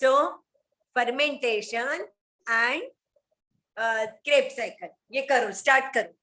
So fermentation and Krebs cycle. ये करो, start करो.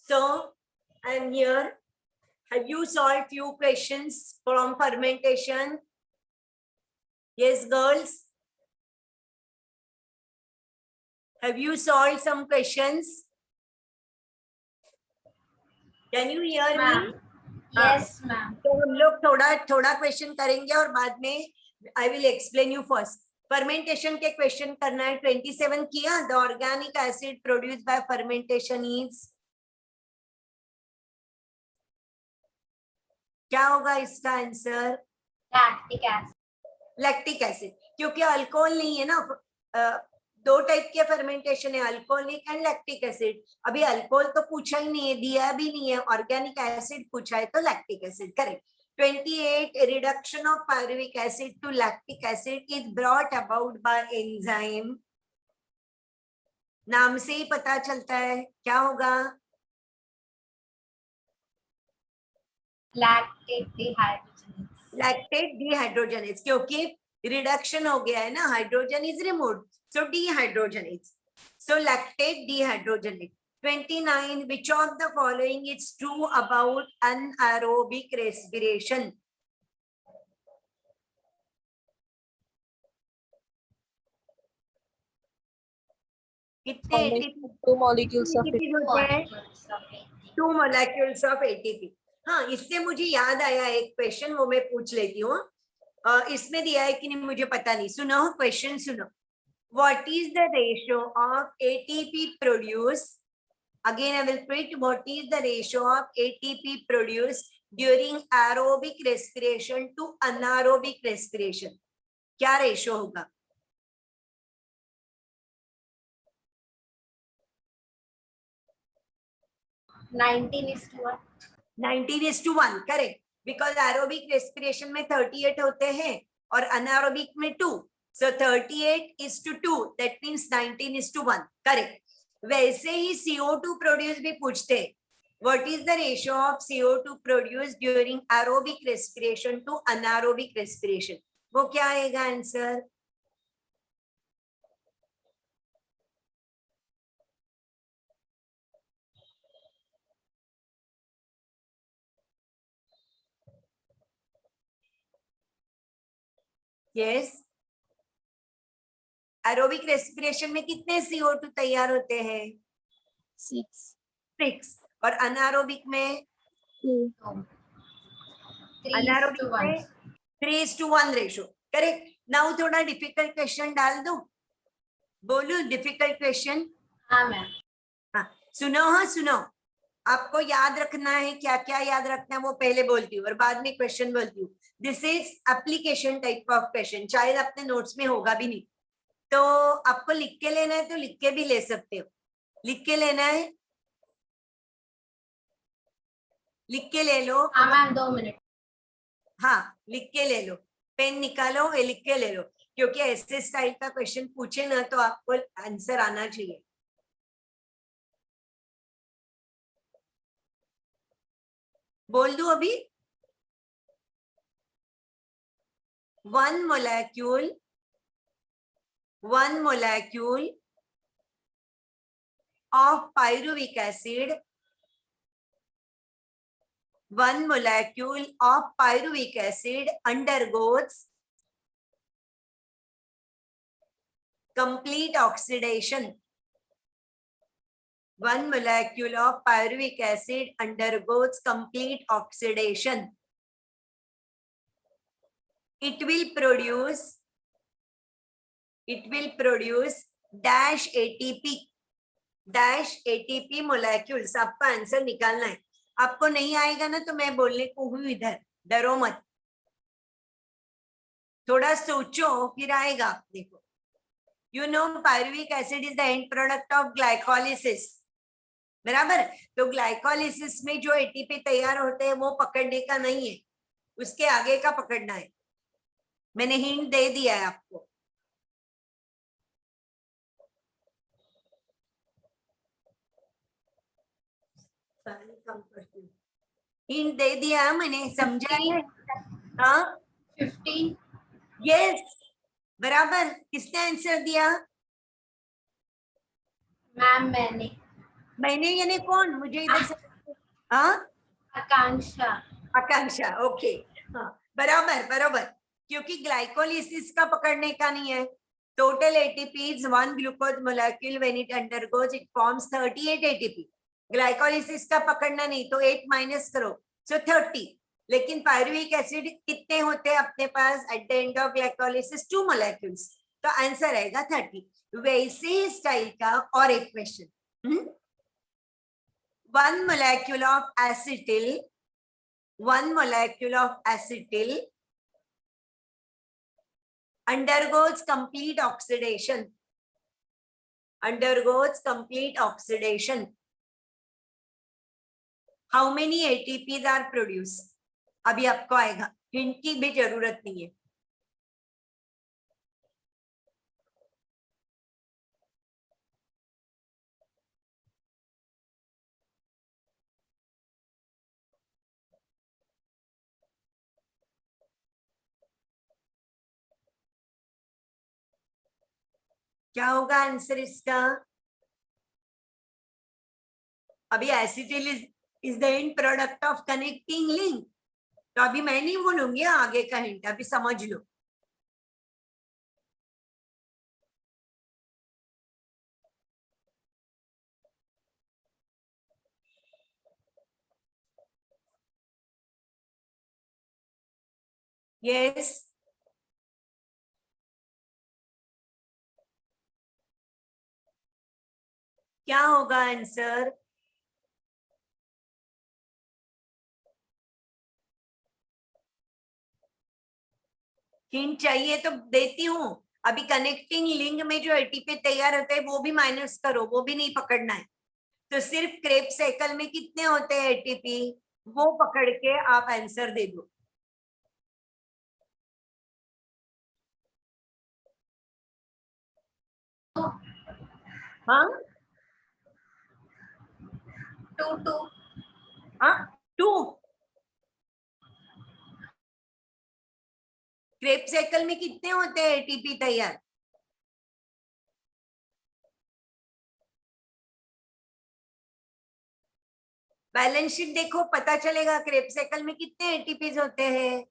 So I'm here. Have you solved few questions from fermentation? Yes, girls. Have you solved some questions? Can you hear me? Yes, ma'am. तो हम लोग थोड़ा question करेंगे और बाद में I will explain you first. Fermentation के क्वेश्चन करना है. 27 किया. The organic acid produced by fermentation is, क्या होगा इसका answer? Lactic acid. Lactic acid, क्योंकि अल्कोहल नहीं है ना. दो टाइप के फर्मेंटेशन है, अल्कोहलिक एंड लैक्टिक एसिड. अभी अल्कोहल तो पूछा ही नहीं है, दिया भी नहीं है. ऑर्गेनिक एसिड पूछा है तो lactic acid. Correct. 28 reduction of pyruvic acid to lactic acid is brought about by enzyme. नाम से ही पता चलता है क्या होगा? lactate dehydrogenase. लैक्टेट डिहाइड्रोजनेज, क्योंकि रिडक्शन हो गया है ना, hydrogen is removed, so dehydrogenase, so lactate dehydrogenase. 29 which of the following is true about anaerobic respiration? कितने ATP? 2 molecules of it. होते हैं? 2 molecules of ATP. हाँ, इससे मुझे याद आया एक क्वेश्चन, वो मैं पूछ लेती हूँ. इसमें दिया है कि नहीं मुझे पता नहीं. सुनो क्वेश्चन, सुनो. What is the ratio of ATP produced? Again, I will repeat. What is the ratio of ATP produced during aerobic respiration to anaerobic respiration? क्या रेशियो होगा? 19:1. 19:1, करेक्ट. बिकॉज एरोबिक रेस्पिरेशन में 38 होते हैं और अनारोबिक में 2. So 38:2, that means 19:1, correct. वैसे ही CO2 produce भी पूछते हैं. What is the ratio of CO2 produced during aerobic respiration to anaerobic respiration? वो क्या आएगा आंसर? यस. एरोबिक रेस्पिरेशन में कितने CO2 तैयार होते हैं? 6. और अनारोबिक में? 2. अनारोबिक में 3:1 रेशो. करेक्ट. नाउ थोड़ा डिफिकल्ट क्वेश्चन डाल दो. बोलू डिफिकल्ट क्वेश्चन? हाँ मैम. हाँ सुनो, हाँ सुनो. आपको याद रखना है, क्या क्या याद रखना है वो पहले बोलती हूँ और बाद में क्वेश्चन बोलती हूँ. This is application type of question, शायद अपने नोट्स में होगा भी नहीं, तो आपको लिख के लेना है तो लिख के भी ले सकते हो. लिख के लेना है, लिख के ले लो. हाँ मैम, 2 मिनट. हाँ लिख के ले लो, पेन निकालो, ये लिख के ले लो, क्योंकि ऐसे स्टाइल का क्वेश्चन पूछे ना तो आपको आंसर आना चाहिए. बोल दू अभी. 1 molecule of pyruvic acid, 1 molecule of pyruvic acid undergoes complete oxidation. 1 molecule of pyruvic acid undergoes complete oxidation. It will produce dash ATP molecules. आपका आंसर निकालना है. आपको नहीं आएगा ना तो मैं बोलने को हूँ इधर, डरो मत, थोड़ा सोचो फिर आएगा. देखो, you know pyruvic acid is the end product of glycolysis, बराबर. तो ग्लाइकोलिसिस में जो एटीपी तैयार होते हैं वो पकड़ने का नहीं है, उसके आगे का पकड़ना है. मैंने हिंट दे दिया है आपको. हिंट दे दिया मैंने, समझा है? हाँ 15. यस बराबर. किसने आंसर दिया? मैम मैंने यानी कौन? मुझे इधर से. हाँ आकांक्षा. आकांक्षा. ओके. हाँ बराबर बराबर, क्योंकि ग्लाइकोलिसिस का पकड़ने का नहीं है. Total ATP is 1 glucose molecule, when it undergoes it forms 38 ATP. Glycolysis का पकड़ना नहीं, तो 8 माइनस करो, सो 30. लेकिन पायरुविक एसिड कितने होते हैं अपने पास at the end of glycolysis? 2 molecules, तो आंसर आएगा 30. वैसे स्टाइल का और एक question. 1 molecule of acetyl undergoes complete oxidation. How many ATPs are produced? अभी आपको आएगा, हिंट की भी जरूरत नहीं है। क्या होगा आंसर इसका? अभी acetyl is the end product of connecting link. तो अभी मैं नहीं बोलूंगी आगे का हिंट, अभी समझ लो। यस, क्या होगा आंसर? हिंट चाहिए तो देती हूँ। अभी कनेक्टिंग लिंक में जो एटीपी तैयार होते हैं वो भी माइनस करो, वो भी नहीं पकड़ना है। तो सिर्फ क्रेब साइकिल में कितने होते हैं एटीपी, वो पकड़ के आप आंसर दे दो। हाँ 2 हाँ 2। क्रेब साइकिल में कितने होते हैं एटीपी तैयार? बैलेंस शीट देखो, पता चलेगा क्रेब साइकिल में कितने एटीपीज होते हैं।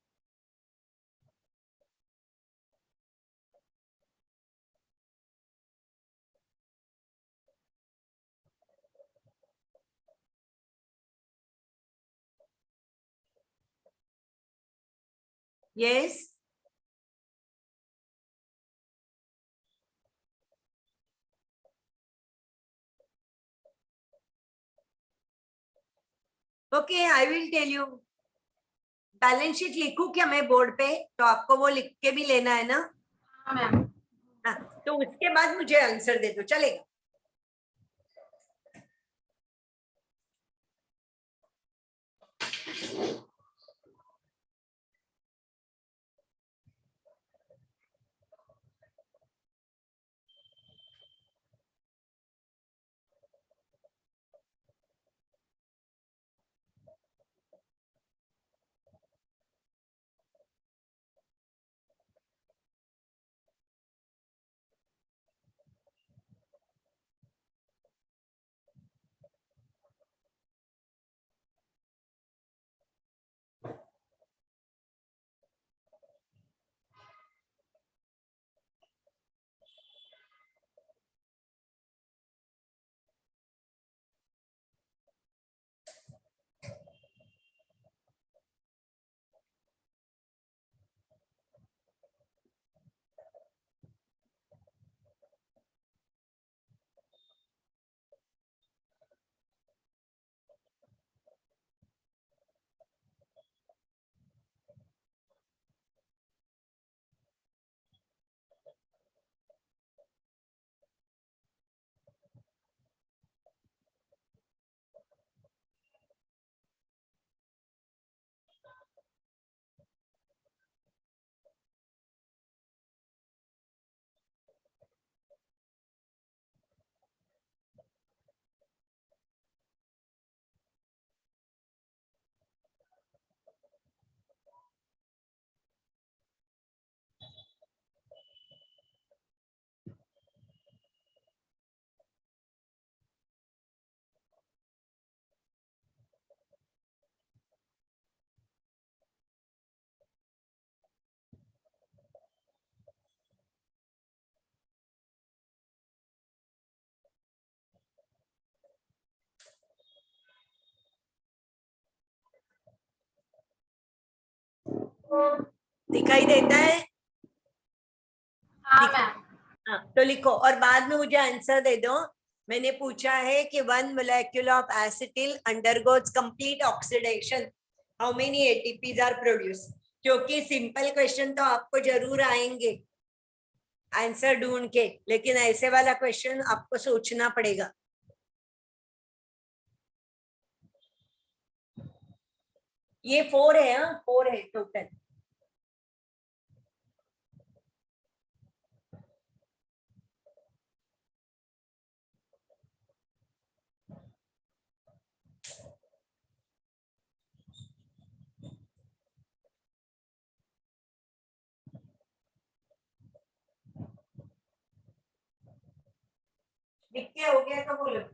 Yes, okay, I will tell you. Balance sheet लिखूं क्या मैं बोर्ड पे? तो आपको वो लिख के भी लेना है ना? हाँ मैम। हाँ, तो उसके बाद मुझे आंसर दे दो, चलेगा? दिखाई देता है? हाँ मैम। हाँ, तो लिखो और बाद में मुझे आंसर दे दो। मैंने पूछा है कि 1 molecule of acetyl undergoes complete oxidation, how many ATPs are produced? क्योंकि सिंपल क्वेश्चन तो आपको जरूर आएंगे आंसर ढूंढ के, लेकिन ऐसे वाला क्वेश्चन आपको सोचना पड़ेगा। ये 4 है, हाँ 4 है टोटल। लिख के हो गया तो बोलो।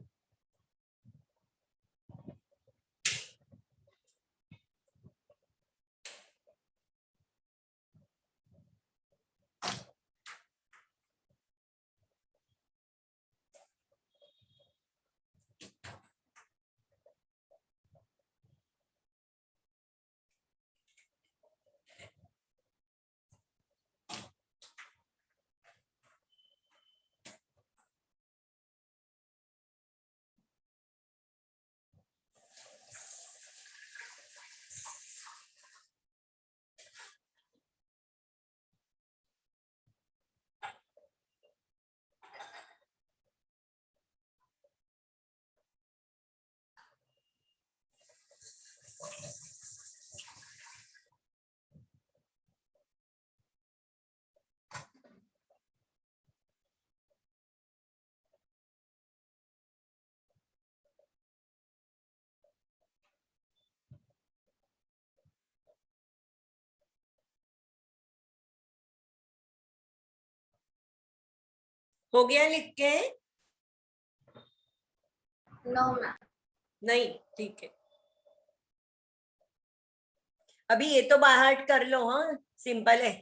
हो गया लिख के? No, ma'am. नहीं, ठीक है। अभी ये तो बाहर कर लो, हाँ सिंपल है।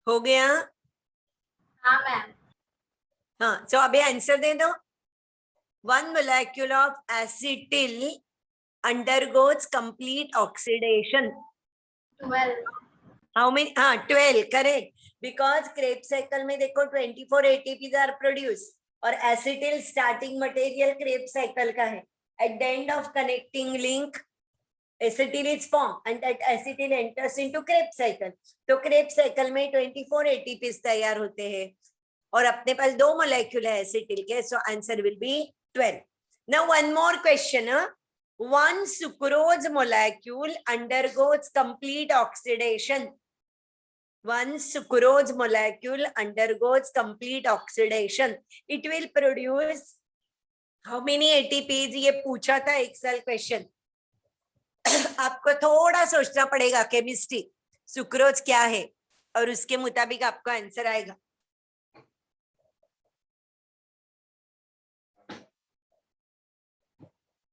हो गया? हाँ मैम। हाँ, तो अभी आंसर दे दो। 1 molecule of acetyl undergoes complete oxidation. 12. How many? हाँ 12, करेक्ट। बिकॉज क्रेब साइकिल में देखो 24 ATPs आर प्रोड्यूस और acetyl starting material Krebs cycle का है। Eight the end of connecting link acetyl is form and that acetyl enters into Krebs cycle. तो Krebs cycle में 24 ATPs तैयार होते हैं और अपने पास 2 मोलेक्यूल है एसिटिल के, so answer will be 12. Now one more question. One sucrose molecule undergoes complete oxidation. One sucrose molecule undergoes complete oxidation. It will produce how many ATPs? ये पूछा था एक साल क्वेश्चन। आपको थोड़ा सोचना पड़ेगा केमिस्ट्री, सुक्रोज क्या है, और उसके मुताबिक आपको आंसर आएगा।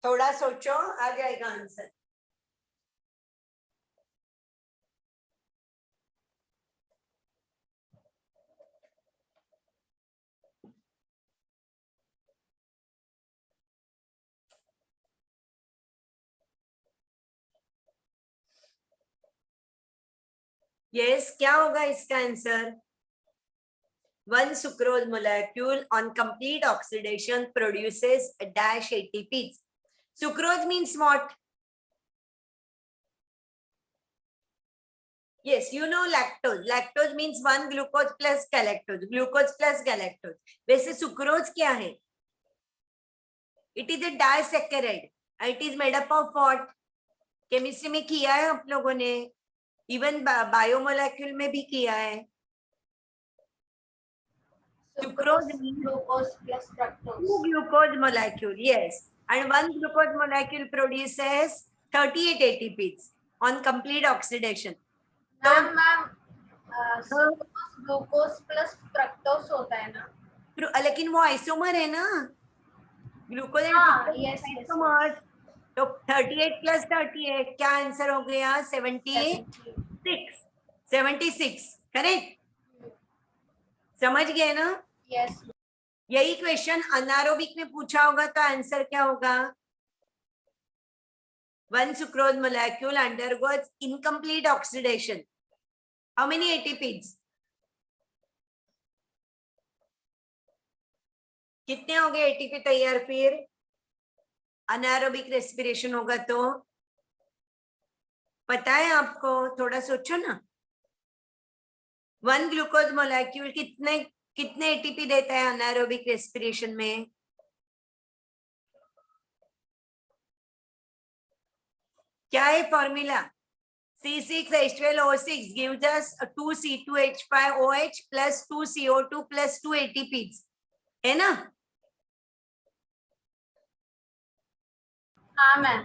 थोड़ा सोचो, आ जाएगा आंसर। यस, क्या होगा इसका answer? 1 sucrose molecule on complete oxidation produces a dash ATPs. Sucrose means what? Yes, you know lactose. Lactose means 1 glucose plus galactose. Glucose plus galactose. वैसे sucrose क्या है? It is a disaccharide. It is made up of what? Chemistry में किया है आप लोगों ने, even biomolecule में भी किया है. Sucrose means glucose plus fructose. 2 glucose molecule, yes, and 1 glucose molecule produces 38 ATPs on complete oxidation. Ma'am glucose plus fructose होता है ना, लेकिन वो आइसोमर है ना, ग्लूकोज एंड हाँ, yes, yes, आइसोमर. तो 38 प्लस 38 क्या आंसर हो गया? 76. 76 करेक्ट. समझ गए ना? यस. यही क्वेश्चन अनारोबिक में पूछा होगा तो आंसर क्या होगा? 1 sucrose molecule undergoes incomplete oxidation. How many ATPs? कितने हो गए ATP तैयार? फिर अनारोबिक रेस्पिरेशन होगा तो पता है आपको, थोड़ा सोचो ना. 1 ग्लूकोज मोलेक्यूल कितने कितने ATP देता है अनारोबिक रेस्पिरेशन में? क्या है formula? C6H12O6 gives us 2 C2H5OH plus 2 CO2 plus 2 ATPs, है ना? हाँ मैम.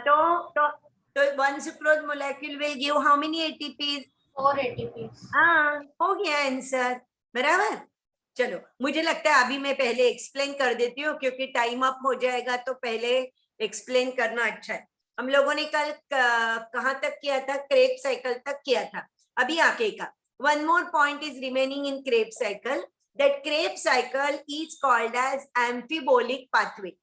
तो 1 sucrose molecule will give how many ATPs? 4 ATPs. हाँ, हो गया आंसर. बराबर. चलो, मुझे लगता है अभी मैं पहले एक्सप्लेन कर देती हूँ क्योंकि टाइम अप हो जाएगा, तो पहले एक्सप्लेन करना अच्छा है. हम लोगों ने कल कहाँ तक किया था? क्रेब साइकिल तक किया था. अभी आगे का one more point is remaining in Krebs cycle. That Krebs cycle is called as amphibolic pathway.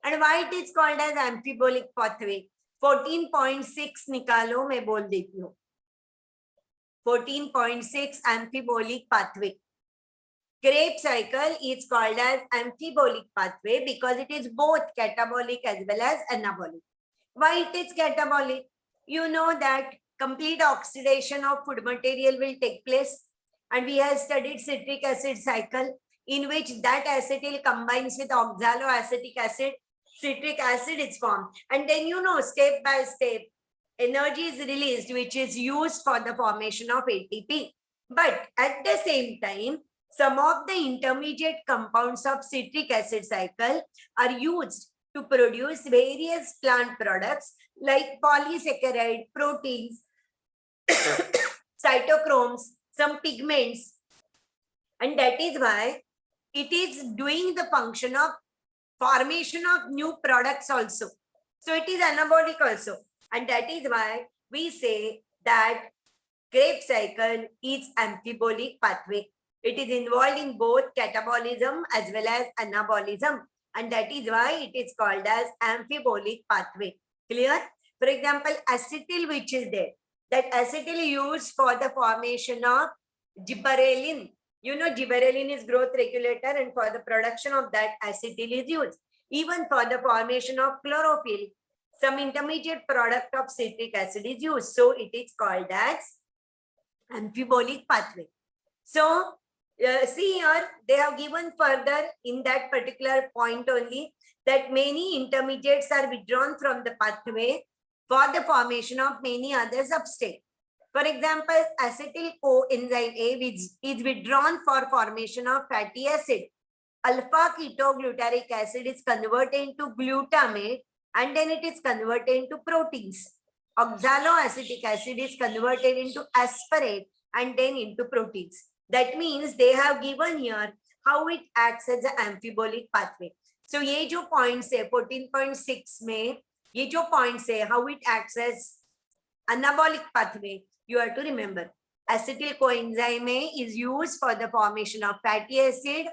And why it is called as amphibolic pathway? 14.6 निकालो, मैं बोल देती हूँ. 14.6 amphibolic pathway. Krebs cycle is called as amphibolic pathway because it is both catabolic as well as anabolic. Why it is catabolic? You know that complete oxidation of food material will take place, and we have studied citric acid cycle in which that acetyl combines with oxaloacetic acid, citric acid is formed, and then you know step by step energy is released which is used for the formation of ATP. But at the same time, some of the intermediate compounds of citric acid cycle are used to produce various plant products like polysaccharide, proteins, cytochromes, some pigments, and that is why it is doing the function of formation of new products also. So it is anabolic also, and that is why we say that Krebs cycle is amphibolic pathway. It is involved in both catabolism as well as anabolism, and that is why it is called as amphibolic pathway. Clear? For example, acetyl which is there, that acetyl used for the formation of gibberellin. You know gibberellin is growth regulator, and for the production of that acetyl is used. Even for the formation of chlorophyll, some intermediate product of citric acid is used. So it is called as amphibolic pathway. So see here, they have given further in that particular point only that many intermediates are withdrawn from the pathway for the formation of many other substrates. For example, acetyl coenzyme A which is withdrawn for formation of fatty acid. Alpha ketoglutaric acid is converted into glutamate, and then it is converted into proteins. Oxaloacetic acid is converted into aspartate and then into proteins. That means they have given here how it acts as an amphibolic pathway. So ये जो points है 14.6 में, ये जो points है how it acts as anabolic pathway, you have to remember. Acetyl coenzyme A is used for the formation of fatty acid.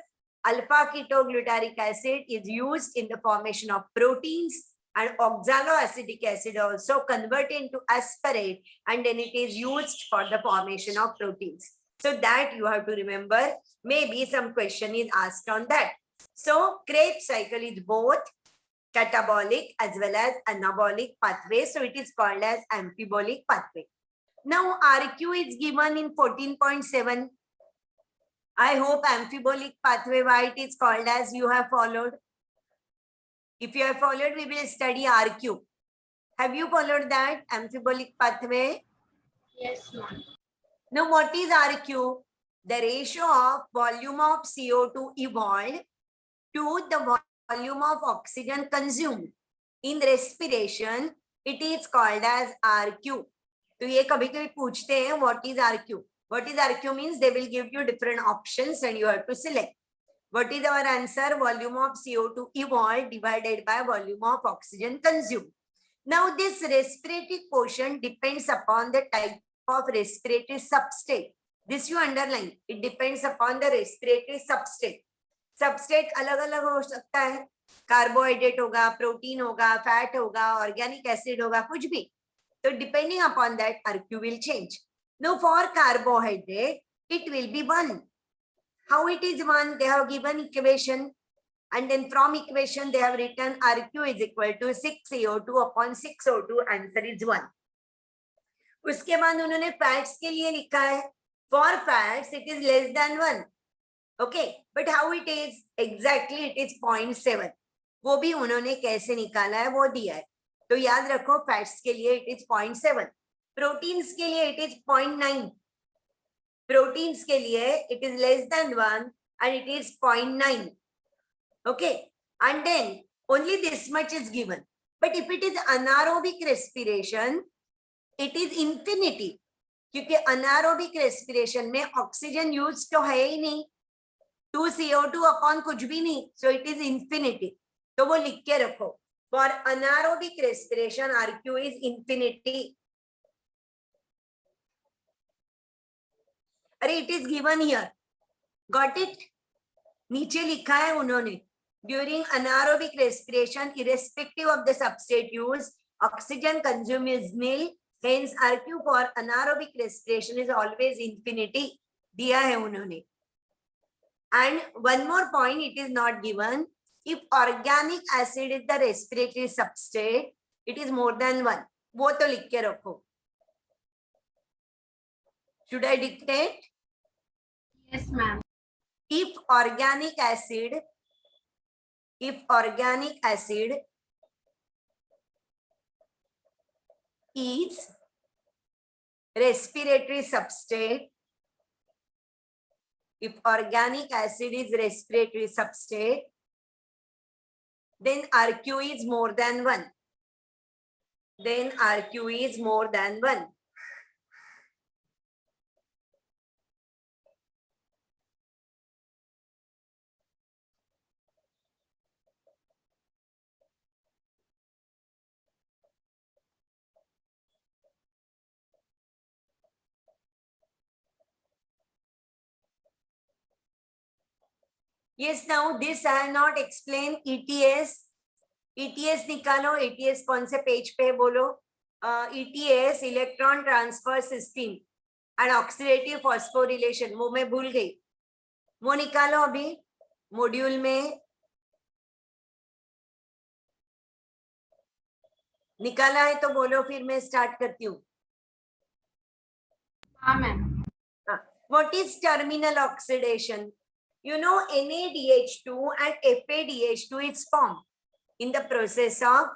Alpha ketoglutaric acid is used in the formation of proteins, and oxaloacetic acid also convert into aspartate, and then it is used for the formation of proteins. So that you have to remember. Maybe some question is asked on that. So Krebs cycle is both catabolic as well as anabolic pathway. So it is called as amphibolic pathway. Now RQ is given in 14.7. I hope amphibolic pathway, why it is called as, you have followed. If you have followed, we will study RQ. Have you followed that amphibolic pathway? Yes, ma'am. Now what is RQ? The ratio of volume of CO2 evolved to the volume of oxygen consumed. In respiration, it is called as RQ. तो ये कभी कभी पूछते हैं what is RQ? What is RQ means they will give you different options and you have to select. What is our answer? Volume of CO2 evolved divided by volume of oxygen consumed. Now this respiratory quotient depends upon the type of respiratory substrate. This you underline. It depends upon the respiratory substrate. Substrate अलग अलग हो सकता है. Carbohydrate होगा, protein होगा, fat होगा, organic acid होगा, कुछ भी. So depending upon that, RQ will change. Now for carbohydrate, it will be 1. How it is 1? They have given equation, and then from equation they have written RQ is equal to 6 CO2 upon 6 O2. Answer is 1. उसके बाद उन्होंने fats के लिए लिखा है. For fats, it is less than 1. Okay, but how it is? Exactly, it is 0.7. वो भी उन्होंने कैसे निकाला है वो दिया है. तो याद रखो फैट्स के लिए it is 0.7. प्रोटीन्स के लिए it is 0.9. प्रोटीन्स के लिए it is less than 1 and it is 0.9. Okay, and then only this much is given. But if it is anaerobic respiration, it is infinity. क्योंकि anaerobic respiration में oxygen use तो है ही नहीं. 2 CO2 upon कुछ भी नहीं. So it is infinity. तो वो लिख के रखो. For anaerobic respiration, RQ is infinity. अरे it is given here. Got it? नीचे लिखा है उन्होंने. During anaerobic respiration, irrespective of the substrate used, oxygen consumed is nil. Hence, RQ for anaerobic respiration is always infinity. दिया है उन्होंने. And one more point, it is not given. If organic acid is the respiratory substrate, it is more than 1. वो तो लिख के रखो. Should I dictate? Yes, ma'am. If organic acid is respiratory substrate, if organic acid is respiratory substrate, then RQ is more than 1. Then RQ is more than 1. Yes, now this I have not explained. ETS. ETS निकालो. ETS कौन से page पे बोलो? ETS electron transfer system and oxidative phosphorylation. वो मैं भूल गई. वो निकालो अभी मॉड्यूल में. निकाला है तो बोलो, फिर मैं स्टार्ट करती हूँ. हाँ ma'am. What is terminal oxidation? You know, NADH2 and FADH2 is formed in the process of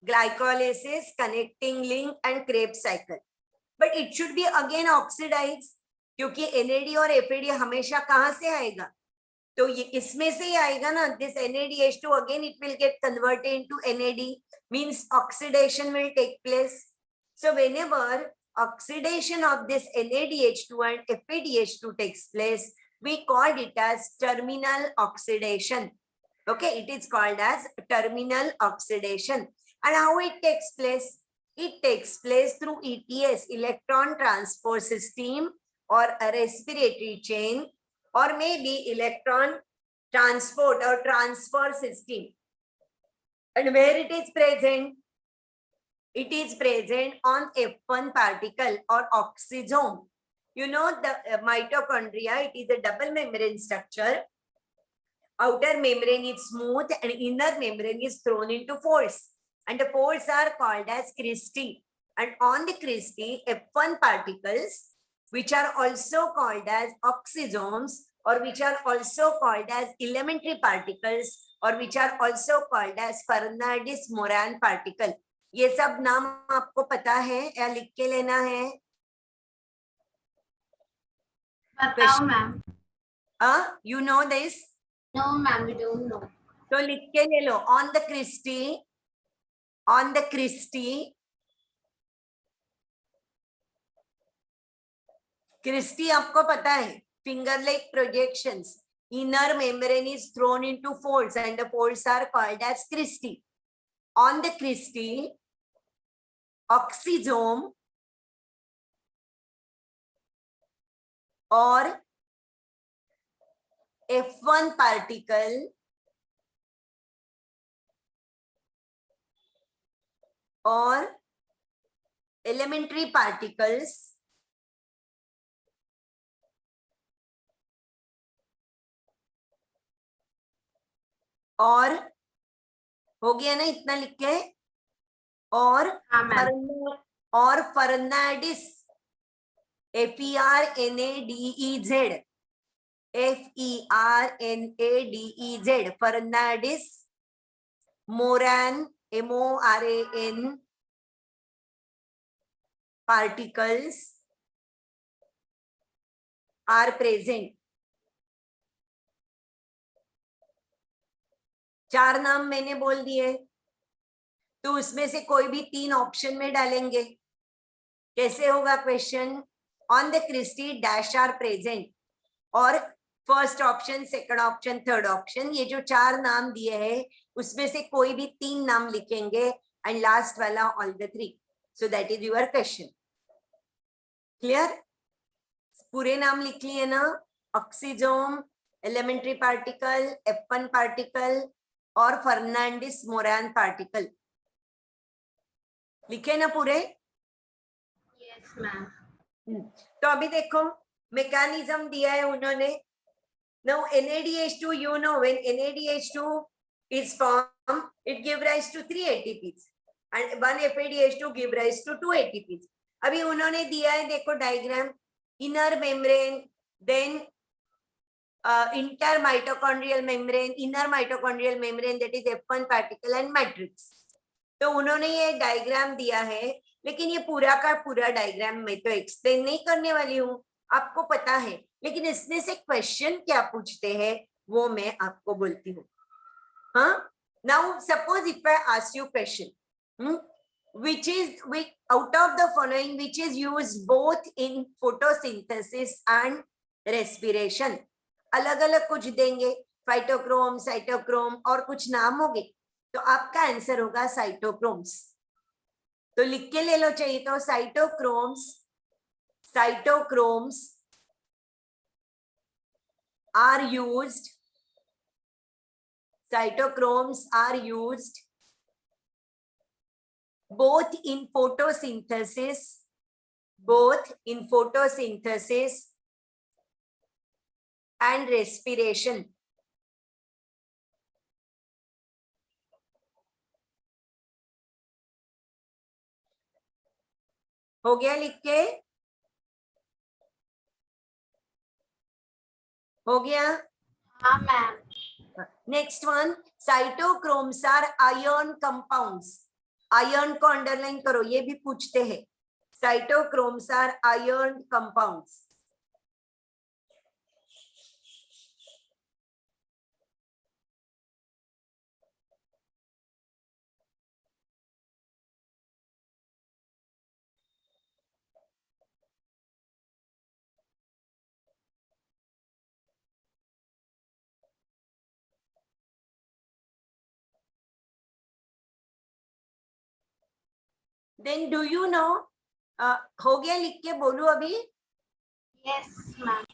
glycolysis, connecting link and Krebs cycle. But it should be again oxidized, क्योंकि NAD और FAD हमेशा कहाँ से आएगा? तो ये इसमें से ही आएगा ना. This NADH2 again it will get converted into NAD, means oxidation will take place. So whenever oxidation of this NADH2 and FADH2 takes place, we called it as terminal oxidation. Okay, it is called as terminal oxidation. And how it takes place? It takes place through ETS, electron transport system, or a respiratory chain, or maybe electron transport or transfer system. And where it is present? It is present on F1 particle or oxysome. You know the mitochondria, it is a double membrane structure. Outer membrane is smooth and inner membrane is thrown into folds. And the folds are called as cristae. And on the cristae, F1 particles, which are also called as oxysomes, or which are also called as elementary particles, or which are also called as Fernandez-Moran particle. ये सब नाम आपको पता है या लिख के लेना है? बताओ ma'am. You know this? No ma'am, we don't know. तो लिख के ले लो. On the cristae, on the cristae, cristae आपको पता है, finger-like projections. Inner membrane is thrown into folds and the folds are called as cristae. On the cristae, oxysome or F1 particle or elementary particles और हो गया ना इतना लिख के, और हाँ मैम. और Fernandes FERNADEZ FERNADEZ Fernandes मोरैन MORAN particles are present. 4 नाम मैंने बोल दिए, तो उसमें से कोई भी 3 ऑप्शन में डालेंगे. कैसे होगा question? On the Christie dash r present, और first option, second option, third option, ये जो 4 नाम दिए हैं उसमें से कोई भी 3 नाम लिखेंगे एंड लास्ट वाला all the 3. So that is your question. Clear? पूरे नाम लिख लिए ना? Oxysome, elementary particle, F1 particle और फर्नांडिस मोरैन पार्टिकल. लिखे ना पूरे? Yes ma'am. तो अभी देखो मैकेनिज्म दिया है उन्होंने. Now NADH2, you know, when NADH2 is formed, it give rise to 3 ATPs and 1 FADH2 give rise to 2 ATPs. अभी उन्होंने दिया है, देखो diagram, inner membrane, then intermitochondrial membrane, inner mitochondrial membrane, that is F1 particle and matrix. तो उन्होंने ये diagram दिया है, लेकिन ये पूरा का पूरा डायग्राम मैं तो एक्सप्लेन नहीं करने वाली हूँ, आपको पता है. लेकिन इसमें से क्वेश्चन क्या पूछते हैं वो मैं आपको बोलती हूँ. हाँ, now suppose if I ask you question, which out of the following which is used both in photosynthesis and respiration? अलग अलग कुछ देंगे, फाइटोक्रोम, साइटोक्रोम और कुछ नाम होंगे, तो आपका आंसर होगा साइटोक्रोम्स. तो लिख के ले लो चाहिए तो. Cytochromes are used, cytochromes are used both in photosynthesis and respiration. हो गया लिख के? हो गया? हाँ ma'am. Next one, cytochromes are iron compounds. Iron को अंडरलाइन करो, ये भी पूछते हैं. Cytochromes are iron compounds. Then do you know, हो गया लिख के बोलू अभी? Yes ma'am.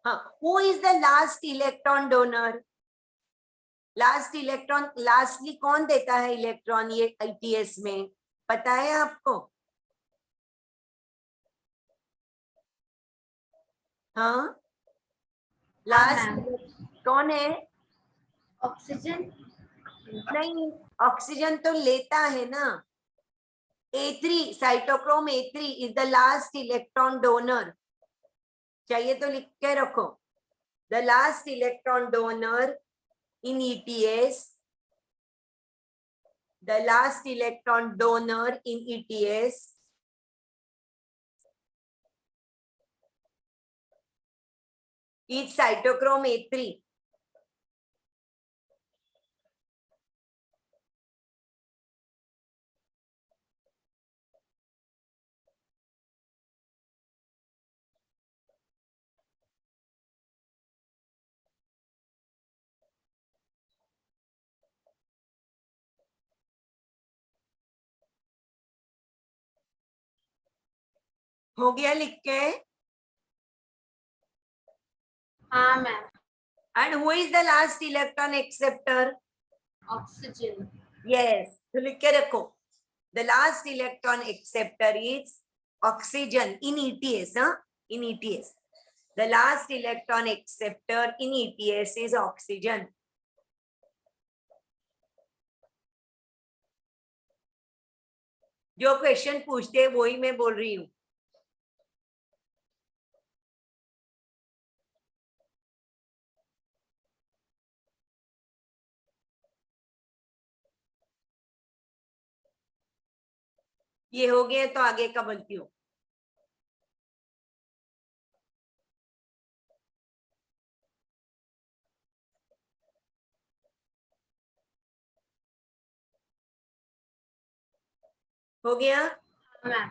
हाँ, who is the last electron donor? Last electron, lastly कौन देता है इलेक्ट्रॉन ये ITS में, पता है आपको? हाँ, लास्ट कौन है? ऑक्सीजन। नहीं, ऑक्सीजन तो लेता है ना। A3, cytochrome A3 is the last electron donor. चाहिए तो लिख के रखो, the last electron donor in ETS, the last electron donor in ETS is cytochrome A3. हो गया लिख के? हाँ ma'am. And who is the last electron acceptor? Oxygen. Yes, तो लिख के रखो, the last electron acceptor is oxygen in ETS, huh? In ETS, the last electron acceptor in ETS is oxygen. जो क्वेश्चन पूछते हैं वही मैं बोल रही हूँ। ये हो गया तो आगे का बोलती हूँ। हो गया? Ma'am.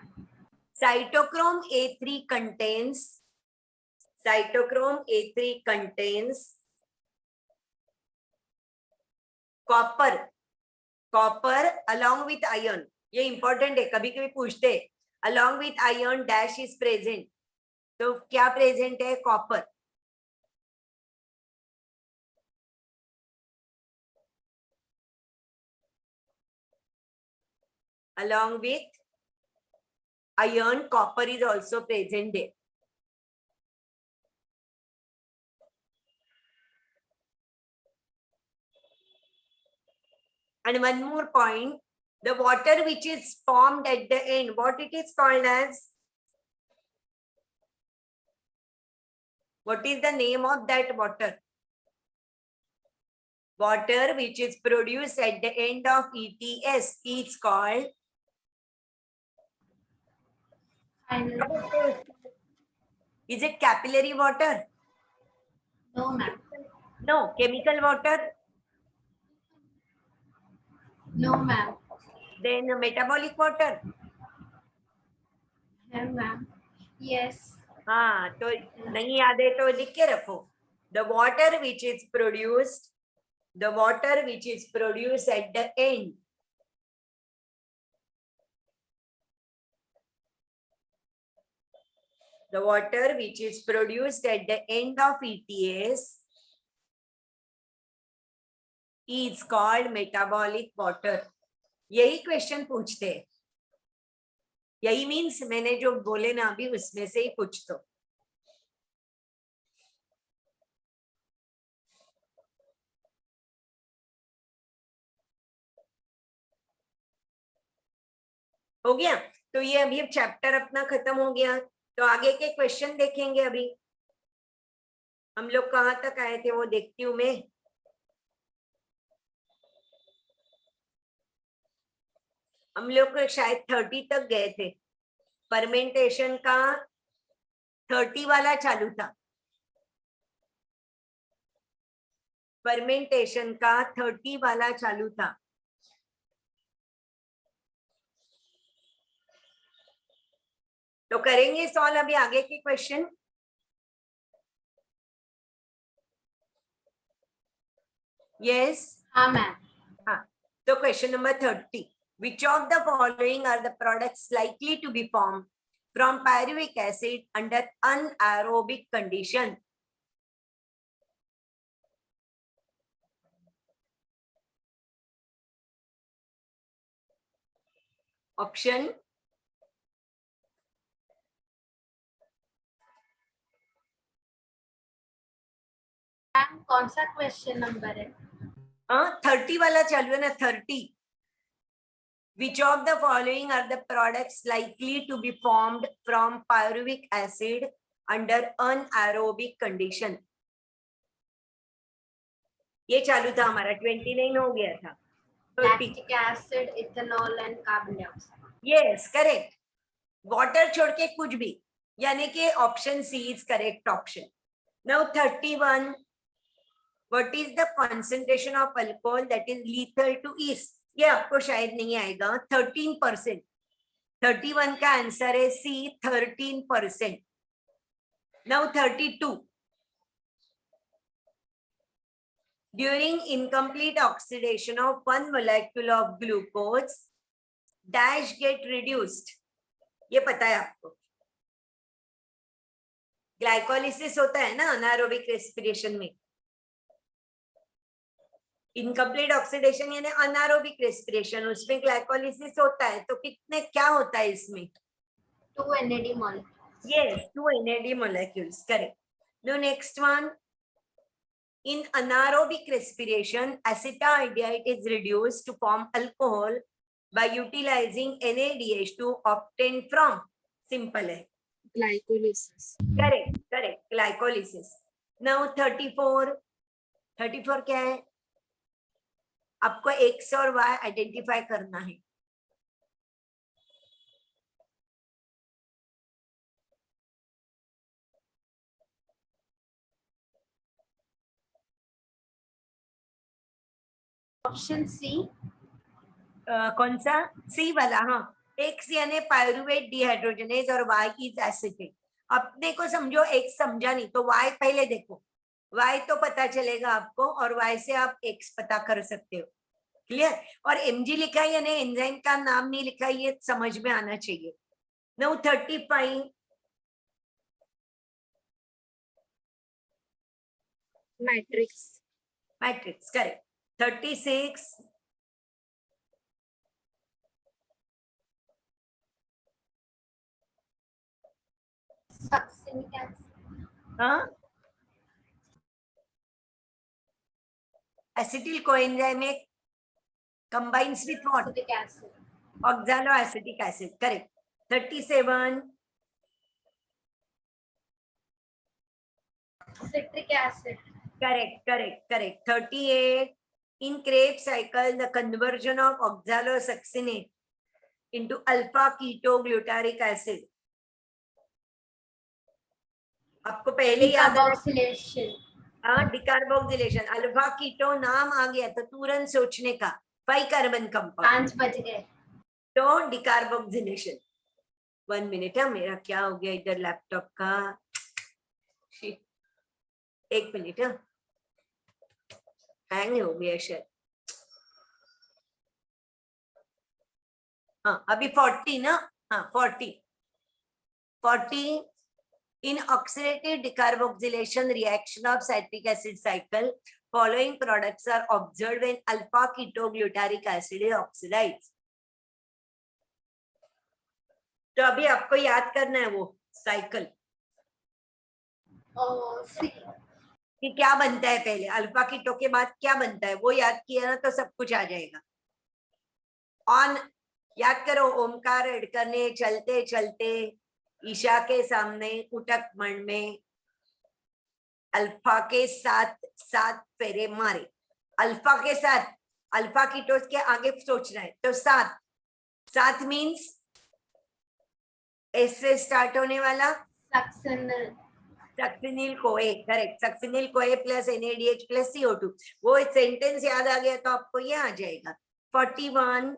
Cytochrome A3 contains, cytochrome A3 contains copper, copper along with iron. ये इंपॉर्टेंट है, कभी कभी पूछते हैं, along with iron dash is present, तो क्या प्रेजेंट है? Copper. along with iron, copper is also present there. And one more point, the water which is formed at the end, what it is called as? What is the name of that water? Water which is produced at the end of ETS is called? Is it capillary water? No ma'am. No. Chemical water? No ma'am. Then metabolic water? है ma'am. Yes. हाँ, तो नहीं याद है तो लिख के रखो, the water which is produced, the water which is produced at the end, the water which is produced at the end of ETS is called metabolic water. यही क्वेश्चन पूछते हैं, यही मीन्स मैंने जो बोले ना अभी उसमें से ही पूछ दो। हो गया? तो ये अभी चैप्टर अपना खत्म हो गया, तो आगे के क्वेश्चन देखेंगे। अभी हम लोग कहाँ तक आए थे वो देखती हूँ मैं। हम लोग शायद 30 तक गए थे, फर्मेंटेशन का 30 वाला चालू था, फर्मेंटेशन का 30 वाला चालू था। तो करेंगे सॉल्व अभी आगे के क्वेश्चन। यस? हाँ मैम। हाँ, तो question number 30, which of the following are the products likely to be formed from pyruvic acid under anaerobic condition? Option ma'am कौन सा क्वेश्चन नंबर है? 30 वाला चालू है ना, 30. Which of the following are the products likely to be formed from pyruvic acid under anaerobic condition? ये चालू था हमारा, 29 हो गया था. 30. Lactic acid, ethanol and carbon dioxide. Yes, correct. Water छोड़ के कुछ भी, यानी कि option C is correct option. Now 31. What is the concentration of alcohol that is lethal to yeast? ये आपको शायद नहीं आएगा. 13%. 31 का आंसर है सी, 13%. Now 32. During incomplete oxidation of one molecule of glucose, dash get reduced. ये पता है आपको. ग्लाइकोलिसिस होता है ना अनारोबिक रेस्पिरेशन में. इनकम्प्लीट ऑक्सीडेशन यानी अनारोबिक रेस्पिरेशन, उसमें ग्लाइकोलिसिस होता है. तो कितने क्या होता है इसमें? 2 NAD molecules. Yes, 2 NAD molecules. Correct. Now next one. In anaerobic respiration, acetaldehyde is reduced to form alcohol by utilizing NADH2 obtained from. Simple है. Glycolysis. Correct, correct. Glycolysis. Now 34. 34 क्या है? आपको X और Y आइडेंटिफाई करना है. Option C. कौन सा? C वाला. हाँ, X यानी पायरुवेट डिहाइड्रोजनेज और Y इज एसिटेट. अपने को समझो, X समझा नहीं तो Y पहले देखो. Y तो पता चलेगा आपको और Y से आप X पता कर सकते हो. क्लियर? और Mg लिखा है यानी एंजाइम का नाम नहीं लिखा है, ये समझ में आना चाहिए. Now 35. Matrix. Matrix. Correct. 36. Succinic acid. हाँ, एसिटिल कोएंजाइम में combines with what? Acetic acid. Oxaloacetic acid. Correct. 37. Citric acid. Correct, correct, correct. 38. In Krebs cycle, the conversion of oxalosuccinate into alpha ketoglutaric acid. आपको पहले याद है Decarboxylation. Decarboxylation. Alpha keto नाम आ गया तो तुरंत सोचने का 5 कार्बन कंपाउंड. 5 बज गए. तो डिकार्बोक्सिलेशन. 1 मिनट है, मेरा क्या हो गया इधर लैपटॉप का. 1 मिनट है, हैंग हो गया शायद. हाँ, अभी 40 ना. हाँ, 40. In oxidative decarboxylation reaction of citric acid cycle, following products are observed when alpha ketoglutaric acid is oxidized. तो अभी आपको याद करना है वो साइकिल कि क्या बनता है पहले, अल्फा कीटो के बाद क्या बनता है, वो याद किया ना तो सब कुछ आ जाएगा. ऑन याद करो, ओमकार ऐड करने चलते चलते ईशा के सामने उटक मण में अल्फा के साथ 7 फेरे मारे. अल्फा के साथ अल्फा कीटोस के आगे सोचना है तो 7 मीन्स एस से स्टार्ट होने वाला सक्सिनिल कोए. करेक्ट. सक्सिनिल कोए प्लस NADH प्लस CO2. वो सेंटेंस याद आ गया तो आपको ये आ जाएगा. 41.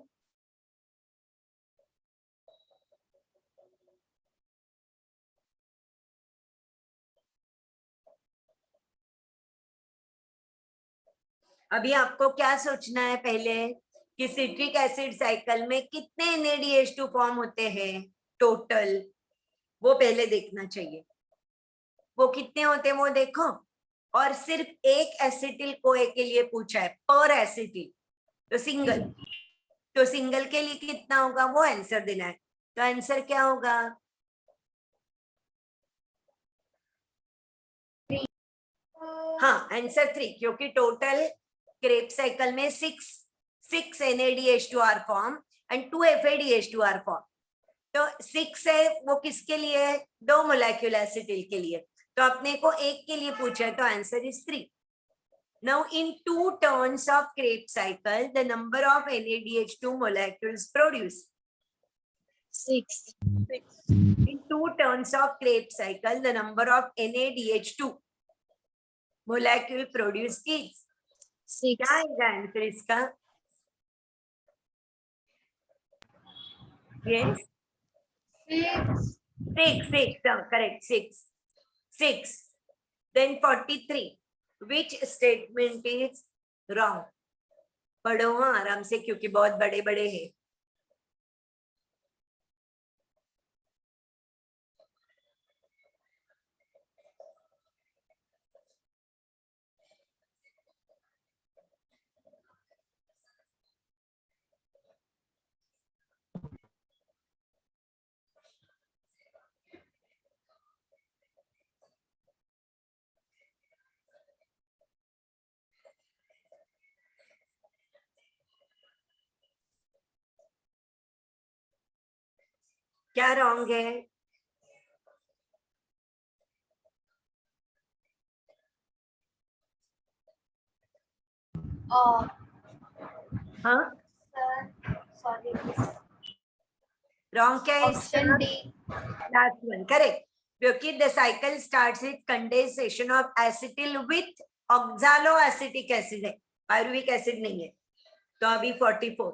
अभी आपको क्या सोचना है पहले कि सिट्रिक एसिड साइकिल में कितने NADH2 फॉर्म होते हैं टोटल, वो पहले देखना चाहिए. वो कितने होते हैं वो देखो. और सिर्फ एक एसिटिल कोए के लिए पूछा है, पर एसिटिल तो सिंगल. तो सिंगल के लिए कितना होगा वो आंसर देना है। तो आंसर क्या होगा? हाँ, आंसर 3, क्योंकि टोटल क्रेब साइकिल में 6 NADH2R form and 2 FADH2R form. तो 6 है वो किसके लिए है? 2 मोलेक्यूल एसिटिल के लिए। तो अपने को एक के लिए पूछा है, तो answer is 3। Now in 2 turns of Krebs cycle, the number of NADH2 molecules produced. 6. In 2 turns of Krebs cycle, the number of NADH2 molecule produced is. 6. क्या आएगा आंसर इसका? Yes, 6, correct, 6. Then 43. Which statement is wrong? पढ़ो हाँ आराम से, क्योंकि बहुत बड़े बड़े हैं। क्या रॉन्ग है? हाँ, Sorry. रॉन्ग क्या है Option इसका? D. लास्ट वन करेक्ट, क्योंकि the cycle starts with condensation of acetyl with oxalo acetic acid है, पायरुविक एसिड नहीं है। तो अभी 44।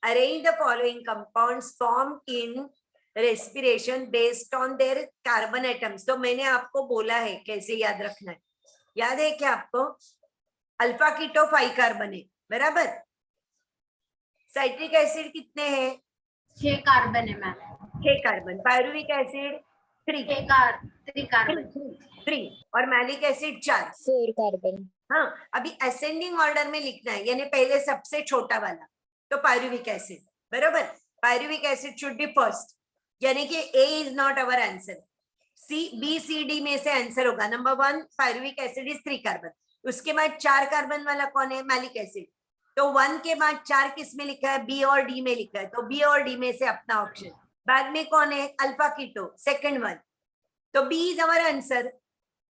Arrange the following compounds formed in respiration based on their carbon atoms. तो मैंने आपको बोला है कैसे याद रखना है, याद है क्या आपको? अल्फा कीटो 5 कार्बन है, बराबर। साइट्रिक एसिड कितने हैं? 6 कार्बन है ma'am. 6 carbon. Pyruvic acid 3 3 carbon. 3 और मैलिक एसिड 4। 4 कार्बन. हाँ, अभी असेंडिंग ऑर्डर में लिखना है, यानी पहले सबसे छोटा वाला। तो पायरुविक एसिड, बराबर। Pyruvic acid should be first, यानी कि A is not our answer. B C D में से आंसर होगा। Number 1 pyruvic acid is 3 carbon. उसके बाद 4 कार्बन वाला कौन है? Malic acid. तो 1 के बाद 4 किस में लिखा है? B और D में लिखा है, तो B और D में से अपना ऑप्शन। बाद में कौन है? Alpha keto, second one. तो B is our answer.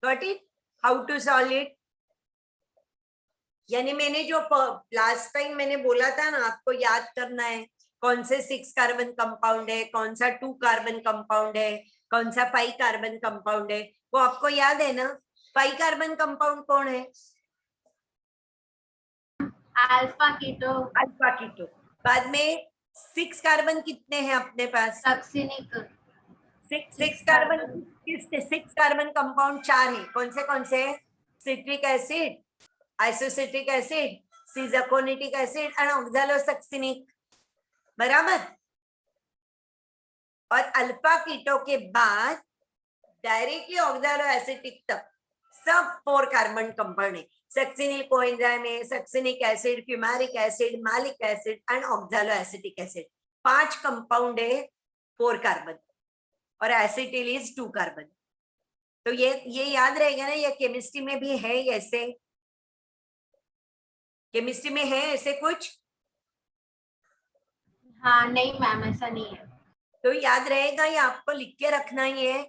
Got it? How to solve it? यानी मैंने जो लास्ट टाइम मैंने बोला था ना, आपको याद करना है कौन से 6 कार्बन कंपाउंड है, कौन सा 2 कार्बन कंपाउंड है, कौन सा 5 कार्बन कंपाउंड है, वो आपको याद है ना? 5 कार्बन कंपाउंड कौन है? Alpha keto. Alpha keto. बाद में 6 कार्बन कितने हैं अपने पास? सक्सिनिक। 6 कार्बन। किस 6 कार्बन कंपाउंड 4 है, कौन से? Citric acid, isocitric acid, cis-aconitic acid and oxalosuccinic, बराबर। और अल्फा कीटो के बाद डायरेक्टली ऑक्सैलो एसिटिक तक सब 4 कार्बन कंपाउंड है। सक्सिनिल कोएंजाइम है, succinic acid, fumaric acid, malic acid and oxalo acetic acid. 5 compound है, 4 कार्बन, और एसिटिल इज 2 कार्बन। तो ये याद रहेगा ना, ये केमिस्ट्री में भी है ऐसे। केमिस्ट्री में है ऐसे कुछ? हाँ नहीं मैम, ऐसा नहीं है। तो याद रहेगा, ये आपको लिख के रखना ही है।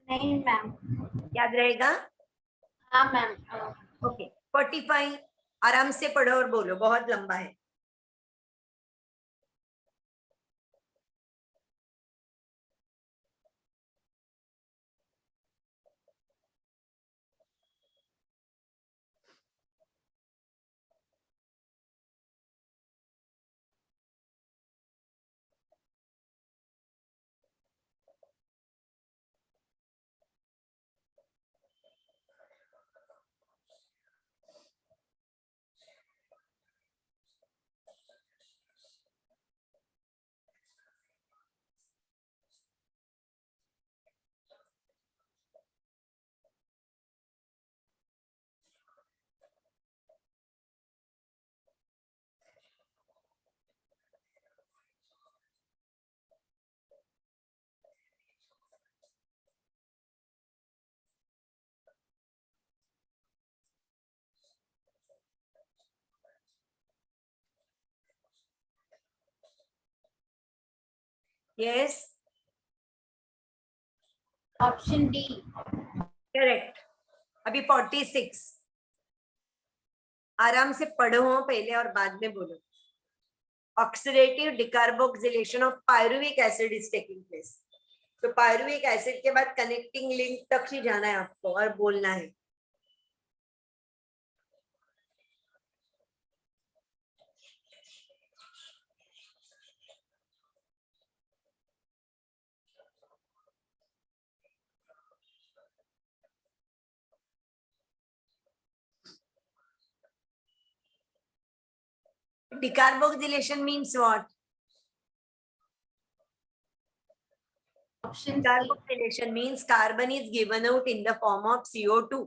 नहीं मैम। याद रहेगा? हाँ मैम। ओके 45। आराम से पढ़ो और बोलो, बहुत लंबा है। Yes, Option D. करेक्ट। अभी 46। आराम से पढ़ो पहले और बाद में बोलो। Oxidative decarboxylation of pyruvic acid is taking place. तो पायरुविक एसिड के बाद कनेक्टिंग लिंक तक ही जाना है आपको और बोलना है। Decarboxylation means what? Option C. Decarboxylation means carbon is given out in the form of CO2.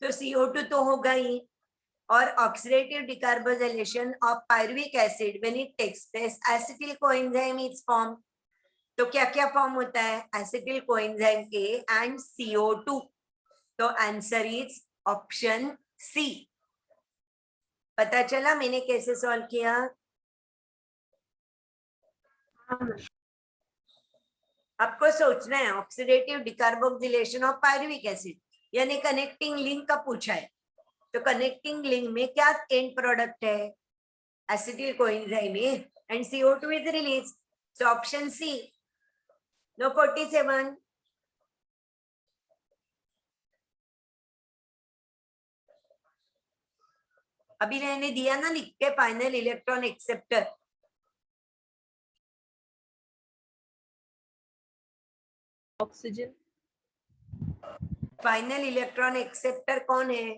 तो CO2 तो होगा ही, और oxidative decarboxylation of pyruvic acid when it takes place, acetyl coenzyme is formed. तो क्या क्या फॉर्म होता है? acetyl coenzyme A and CO2. तो आंसर इज ऑप्शन सी। पता चला मैंने कैसे सॉल्व किया? आपको सोचना है oxidative decarboxylation of pyruvic acid, यानी कनेक्टिंग लिंक का पूछा है। तो कनेक्टिंग लिंक में क्या एंड प्रोडक्ट है? Acetyl coenzyme A and CO2 is release. So option C. No 47। अभी मैंने दिया ना लिख के, final electron acceptor. Oxygen. Final electron acceptor कौन है?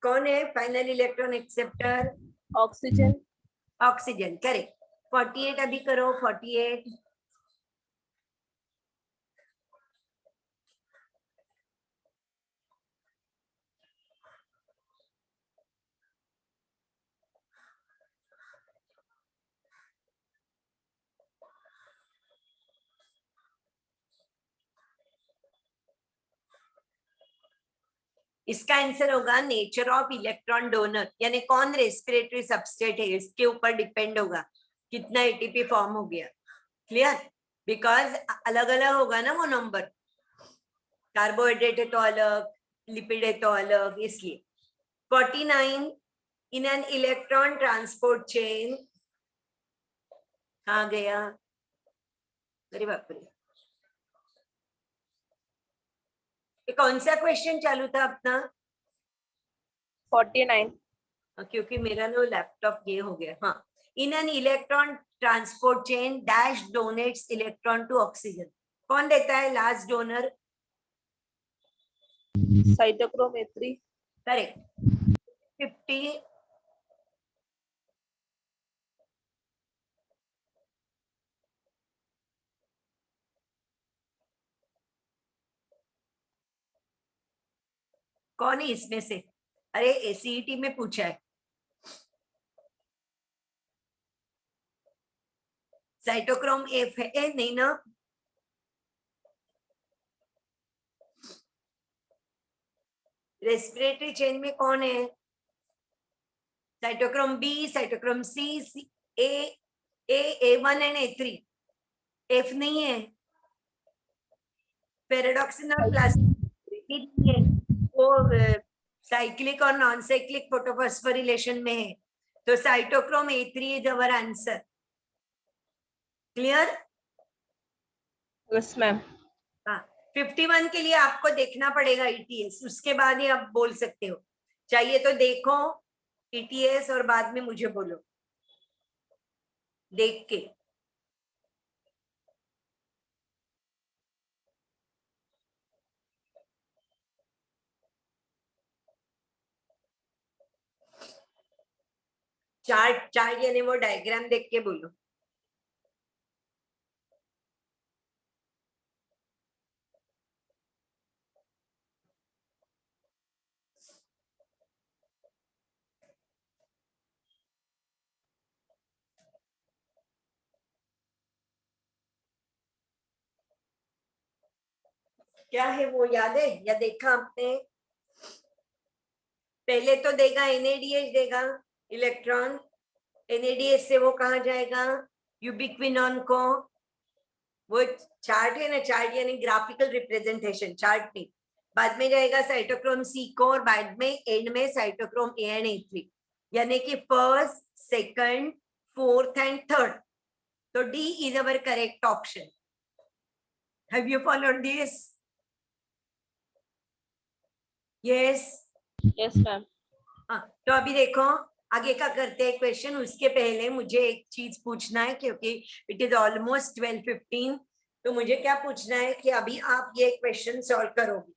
कौन है final electron acceptor? Oxygen. Oxygen, correct. 48 अभी करो, 48। इसका आंसर होगा नेचर ऑफ इलेक्ट्रॉन डोनर, यानी कौन रेस्पिरेटरी सबस्ट्रेट है इसके ऊपर डिपेंड होगा कितना एटीपी फॉर्म हो गया। क्लियर? बिकॉज अलग अलग होगा ना वो नंबर, कार्बोहाइड्रेट है तो अलग, लिपिड है तो अलग, इसलिए। 49 इन एन इलेक्ट्रॉन ट्रांसपोर्ट चेन। कहाँ गया? अरे बाप रे, ये कौन सा क्वेश्चन चालू था अपना? 49। क्योंकि मेरा ना लैपटॉप ये हो गया। हाँ, in an electron transport chain dash donates electron to oxygen. कौन देता है last donor? Cytochrome A3। Correct. 50 कौन है इसमें से? अरे एसीईटी में पूछा है। साइटोक्रोम एफ है नहीं ना? रेस्पिरेटरी चेन में कौन है? Cytochrome B, cytochrome C, A1 and A3। F नहीं है। पैराडॉक्सिनल प्लास्टिक है वो, साइक्लिक और नॉन साइक्लिक फोटोफॉस्फोरिलेशन में है। तो cytochrome A3 is our answer. Clear? Yes ma'am. हाँ, 51 के लिए आपको देखना पड़ेगा ETS, उसके बाद ही आप बोल सकते हो। चाहिए तो देखो ETS और बाद में मुझे बोलो देख के। चार्ट चार्ट यानी वो डायग्राम देख के बोलो। क्या है वो, याद है या देखा आपने? पहले तो देगा NADH देगा इलेक्ट्रॉन, NADH से वो कहाँ जाएगा यूबिक्विनॉन को, वो चार्ट है ना, चार्ट यानी ग्राफिकल रिप्रेजेंटेशन, चार्ट नहीं, बाद में जाएगा साइटोक्रोम C को और बाद में एंड में साइटोक्रोम A एंड A3, यानी कि first, second, fourth and third. तो D is our correct option. Have you followed this? Yes. Yes, ma'am. हाँ, तो अभी देखो आगे का करते हैं क्वेश्चन. उसके पहले मुझे एक चीज पूछना है क्योंकि इट इज ऑलमोस्ट 12:15. तो मुझे क्या पूछना है कि अभी आप ये क्वेश्चन सॉल्व करोगे.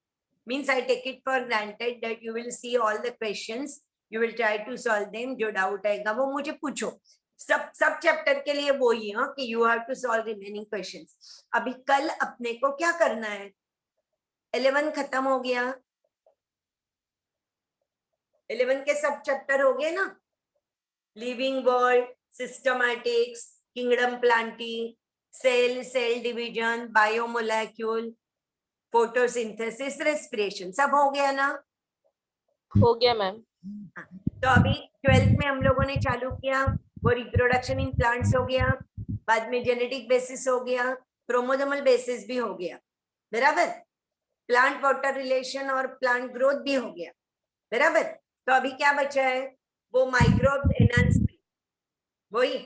Means I take it for granted that you will see all the questions, you will try to solve them. जो डाउट आएगा वो मुझे पूछो. सब चैप्टर के लिए वो ही है कि you have to solve remaining questions. अभी कल अपने को क्या करना है, 11 खत्म हो गया, 11 के सब चैप्टर हो गए ना, living world, systematics, kingdom plantae, cell division, biomolecule, photosynthesis, respiration, सब हो गया ना. हो गया मैम. तो अभी 12th में हम लोगों ने चालू किया वो रिप्रोडक्शन इन प्लांट्स हो गया, बाद में जेनेटिक बेसिस हो गया, क्रोमोसोमल बेसिस भी हो गया, बराबर. प्लांट वाटर रिलेशन और प्लांट ग्रोथ भी हो गया, बराबर. तो अभी क्या बचा है, वो माइक्रोब एनहांसमेंट, वही